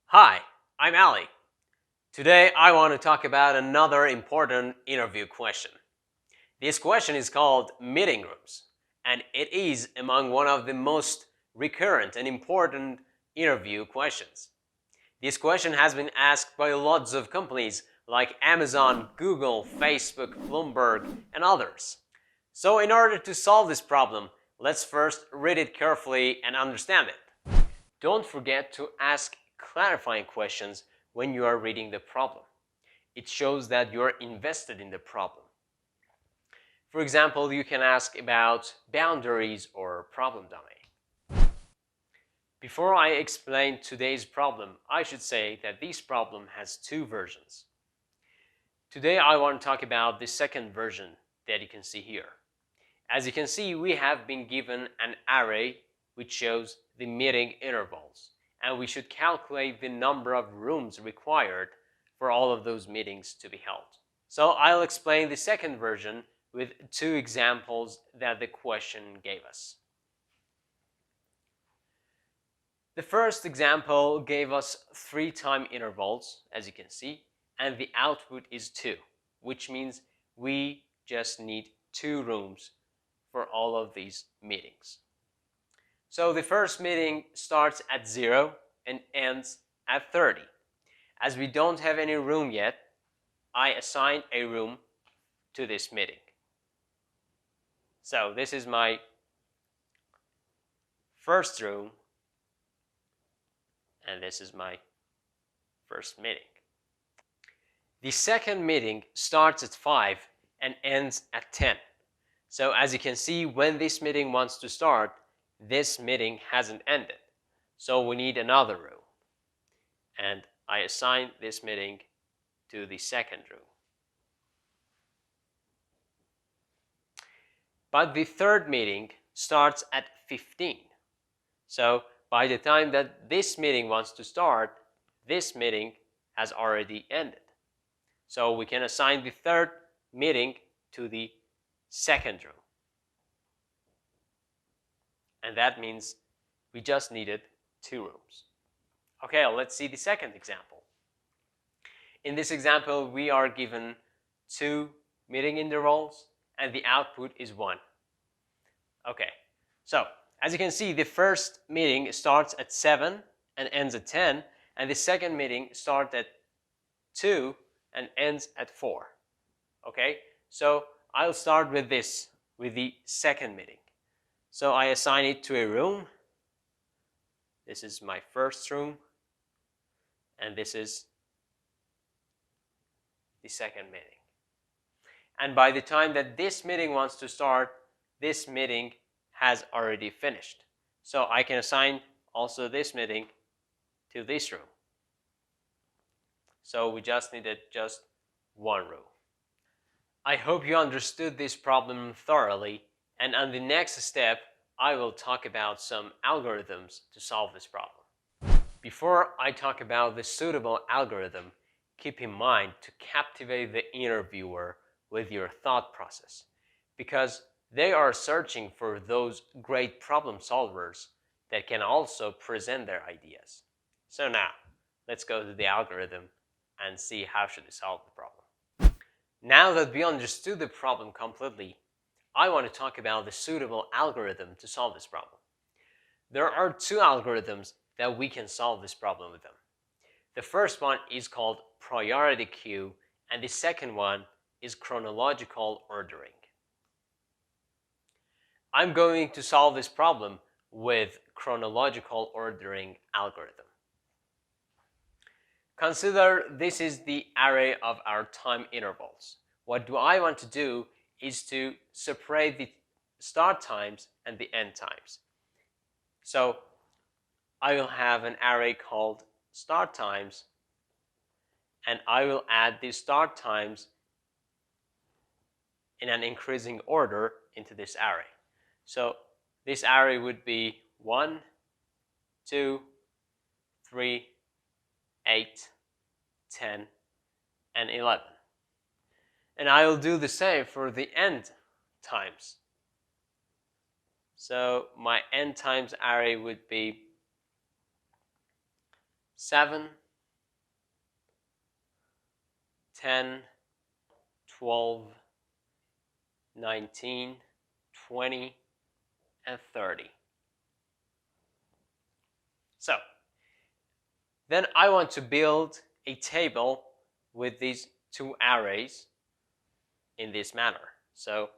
Hi, I'm Ali. Today I want to talk about another important interview question. This question is called meeting rooms, and it is among one of the most recurrent and important interview questions. This question has been asked by lots of companies like Amazon, Google, Facebook, Bloomberg, and others. So in order to solve this problem, let's first read it carefully and understand it. Don't forget to ask clarifying questions when you are reading the problem. It shows that you are invested in the problem. For example, you can ask about boundaries or problem domain. Before I explain today's problem, I should say that this problem has two versions. Today I want to talk about the second version that you can see here. As you can see, we have been given an array which shows the meeting intervals, and we should calculate the number of rooms required for all of those meetings to be held. So I'll explain the second version with two examples that the question gave us. The first example gave us 3 time intervals, as you can see, and the output is 2, which means we just need 2 rooms for all of these meetings. So the first meeting starts at 0 and ends at 30. As we don't have any room yet, I assign a room to this meeting. So this is my first room, and this is my first meeting. The second meeting starts at 5 and ends at 10. So as you can see, when this meeting wants to start, this meeting hasn't ended. So we need another room. And I assign this meeting to the second room. But the third meeting starts at 15. So by the time that this meeting wants to start, this meeting has already ended. So we can assign the third meeting to the second room. And that means we just needed 2 rooms. Okay, let's see the second example. In this example, we are given 2 meeting intervals and the output is 1. Okay, so as you can see, the first meeting starts at 7 and ends at 10, and the second meeting starts at 2 and ends at 4. Okay, so I'll start with this, with the second meeting. So I assign it to a room. This is my first room, and this is the second meeting. And by the time that this meeting wants to start, this meeting has already finished. So I can assign also this meeting to this room. So we just needed just 1 room. I hope you understood this problem thoroughly, and on the next step, I will talk about some algorithms to solve this problem. Before I talk about the suitable algorithm, keep in mind to captivate the interviewer with your thought process, because they are searching for those great problem solvers that can also present their ideas. So now, let's go to the algorithm and see how should we solve the problem. Now that we understood the problem completely, I want to talk about the suitable algorithm to solve this problem. There are 2 algorithms that we can solve this problem with them. The first one is called priority queue, and the second one is chronological ordering. I'm going to solve this problem with chronological ordering algorithm. Consider this is the array of our time intervals. What do I want to do is to separate the start times and the end times. So I will have an array called start times, and I will add the start times in an increasing order into this array. So this array would be 1, 2, 3, 8, 10, and 11. And I will do the same for the end times. So my end times array would be 7, 10, 12, 19, 20, and 30. So then I want to build a table with these two arrays in this manner. So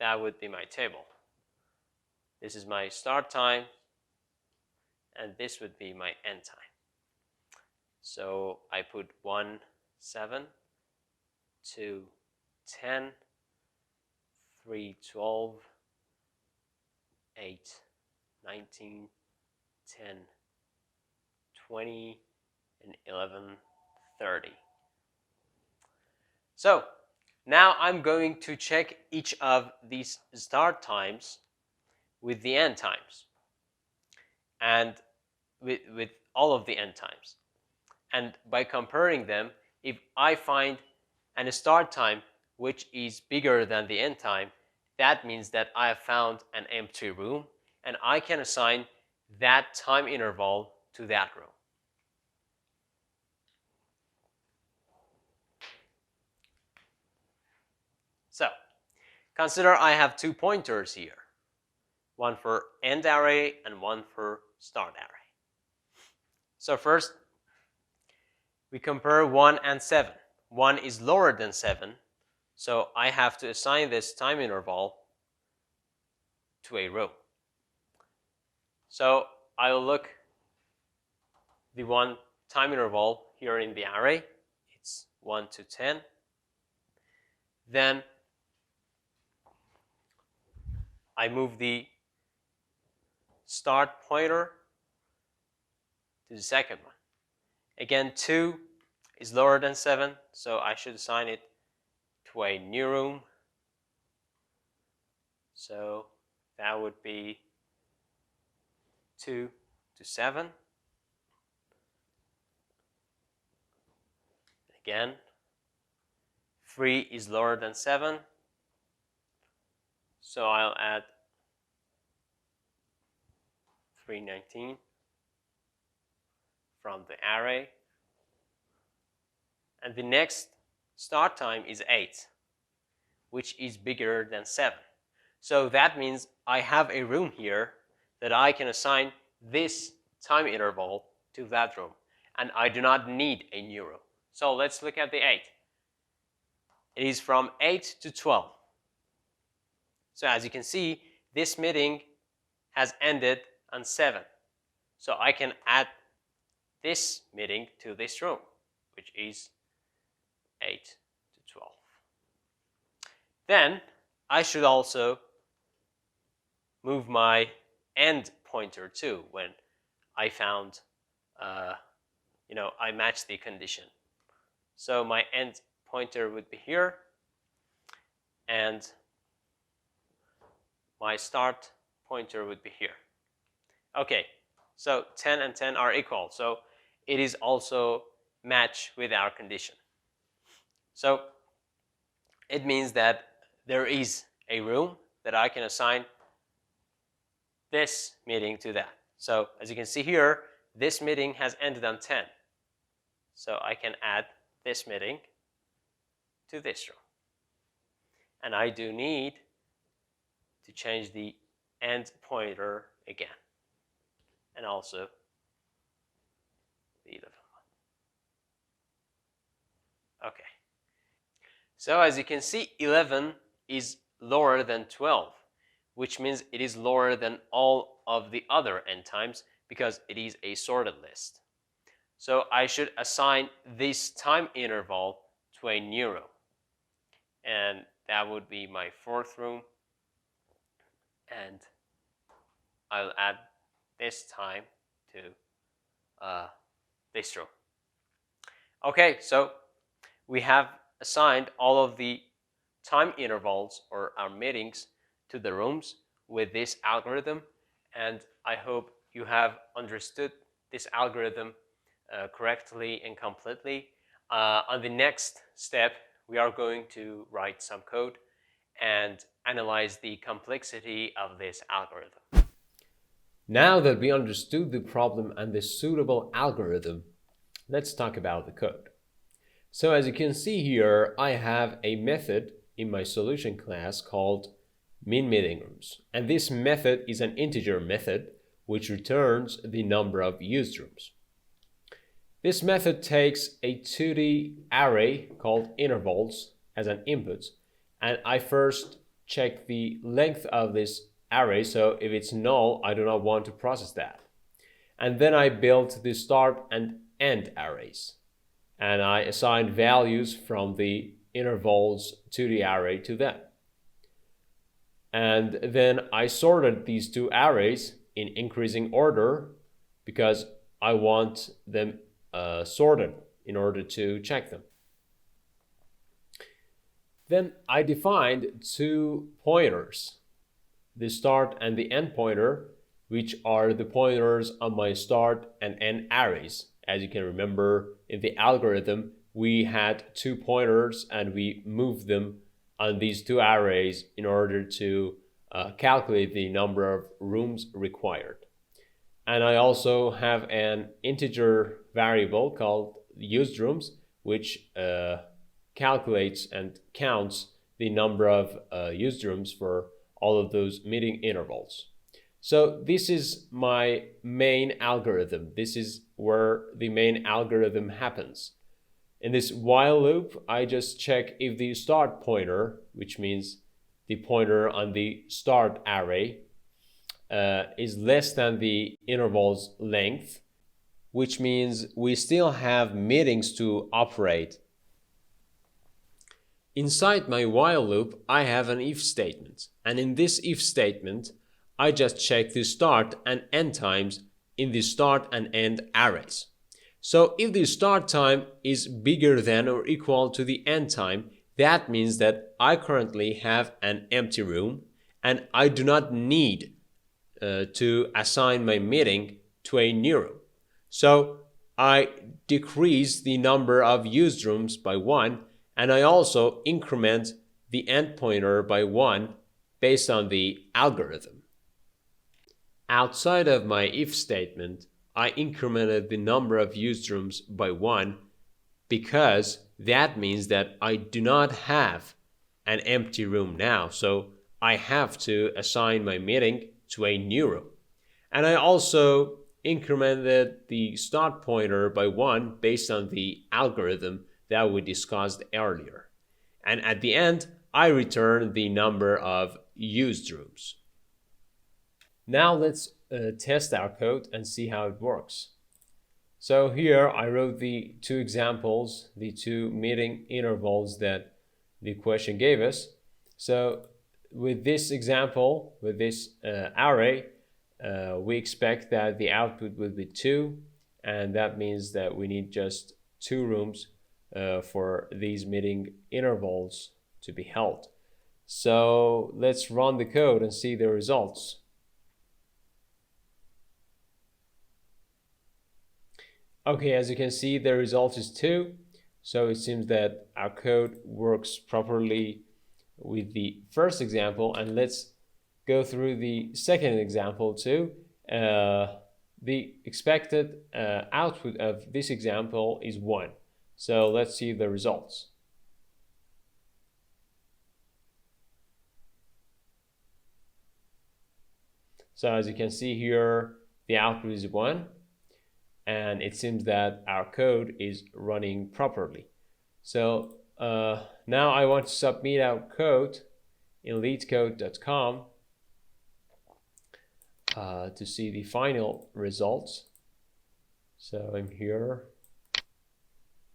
that would be my table. This is my start time, and this would be my end time. So I put 1, 7, 2, 10, 3, 12, 8, 19, 10, 20, and 11, 30. So now I'm going to check each of these start times with the end times and with all of the end times. And by comparing them, if I find a start time which is bigger than the end time, that means that I have found an empty room, and I can assign that time interval to that room. So consider I have two pointers here, one for end array and one for start array. So first, we compare 1 and 7. 1 is lower than 7, so I have to assign this time interval to a row. So I'll look the one time interval here in the array. It's 1 to 10. Then I move the start pointer to the second one. Again, 2 is lower than 7, so I should assign it to a new room. So that would be 2 to 7. Again, 3 is lower than 7, so I'll add 319 from the array. And the next start time is 8, which is bigger than 7. So that means I have a room here that I can assign this time interval to that room, and I do not need a new room. So let's look at the 8. It is from 8 to 12. So as you can see, this meeting has ended on 7. So I can add this meeting to this room, which is 8 to 12. Then I should also move my end pointer too when I found, I matched the condition. So my end pointer would be here, and my start pointer would be here. Okay, so 10 and 10 are equal, so it is also matched with our condition. So it means that there is a room that I can assign this meeting to that. So as you can see here, this meeting has ended on 10. So I can add this meeting to this room. And I do need to change the end pointer again, and also the 11 one. Okay. So as you can see, 11 is lower than 12, which means it is lower than all of the other end times because it is a sorted list. So I should assign this time interval to a new row, and that would be my fourth room, and I'll add this time to this row. Okay, so we have assigned all of the time intervals or our meetings to the rooms with this algorithm, and I hope you have understood this algorithm correctly and completely. On the next step, we are going to write some code and analyze the complexity of this algorithm. Now that we understood the problem and the suitable algorithm, let's talk about the code. So as you can see here, I have a method in my solution class called min_meeting_rooms. And this method is an integer method which returns the number of used rooms. This method takes a 2D array called intervals as an input, and I first check the length of this array, so if it's null, I do not want to process that. And then I built the start and end arrays, and I assigned values from the intervals 2D array to them. And then I sorted these two arrays in increasing order because I want them sorted in order to check them. Then I defined two pointers, the start and the end pointer, which are the pointers on my start and end arrays. As you can remember, in the algorithm, we had two pointers and we moved them on these two arrays in order to calculate the number of rooms required. And I also have an integer variable called used rooms, which calculates and counts the number of used rooms for all of those meeting intervals. So this is my main algorithm. This is where the main algorithm happens. In this while loop, I just check if the start pointer, which means the pointer on the start array, is less than the interval's length, which means we still have meetings to operate. Inside my while loop, I have an if statement, and in this if statement, I just check the start and end times in the start and end arrays. So if the start time is bigger than or equal to the end time, that means that I currently have an empty room and I do not need to assign my meeting to a new room. So I decrease the number of used rooms by 1, and I also increment the end pointer by 1 based on the algorithm. Outside of my if statement, I incremented the number of used rooms by 1 because that means that I do not have an empty room now, so I have to assign my meeting to a new room. And I also incremented the start pointer by 1 based on the algorithm that we discussed earlier. And at the end, I return the number of used rooms. Now let's test our code and see how it works. So here I wrote the two examples, the two meeting intervals that the question gave us. So with this example, with this array, we expect that the output will be 2, and that means that we need just 2 rooms for these meeting intervals to be held. So let's run the code and see the results. Okay, as you can see, the result is 2. So it seems that our code works properly with the first example, and let's go through the second example too. The expected output of this example is 1. So let's see the results. So as you can see here, the output is 1, and it seems that our code is running properly. So now I want to submit our code in LeetCode.com to see the final results. So I'm here.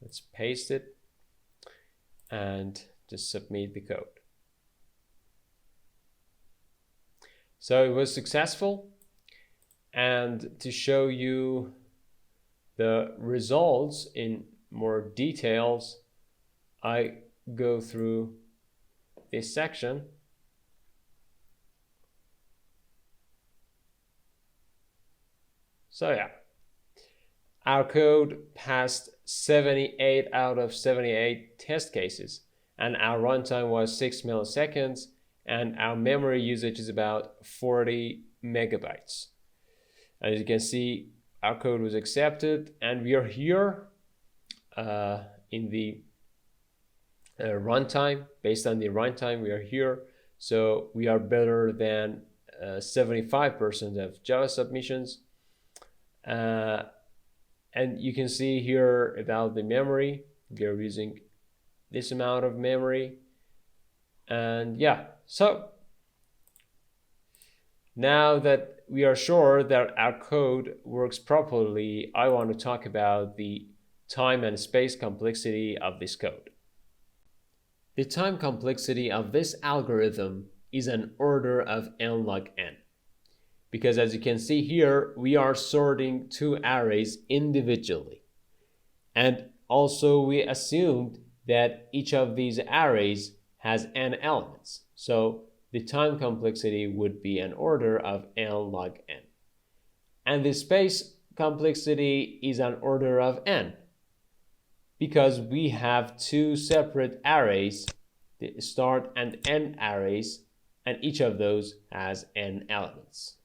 Let's paste it and just submit the code. So it was successful, and to show you the results in more details, I go through this section. So yeah, our code passed 78 out of 78 test cases, and our runtime was 6 milliseconds, and our memory usage is about 40 megabytes. As you can see, our code was accepted, and we are here in the runtime. Based on the runtime, we are here. So we are better than 75% of Java submissions. And you can see here about the memory. We are using this amount of memory. And yeah, so now that we are sure that our code works properly, I want to talk about the time and space complexity of this code. The time complexity of this algorithm is an order of n log n. Because as you can see here, we are sorting two arrays individually. And also we assumed that each of these arrays has n elements. So the time complexity would be an order of n log n. And the space complexity is an order of n, because we have two separate arrays, the start and end arrays, and each of those has n elements.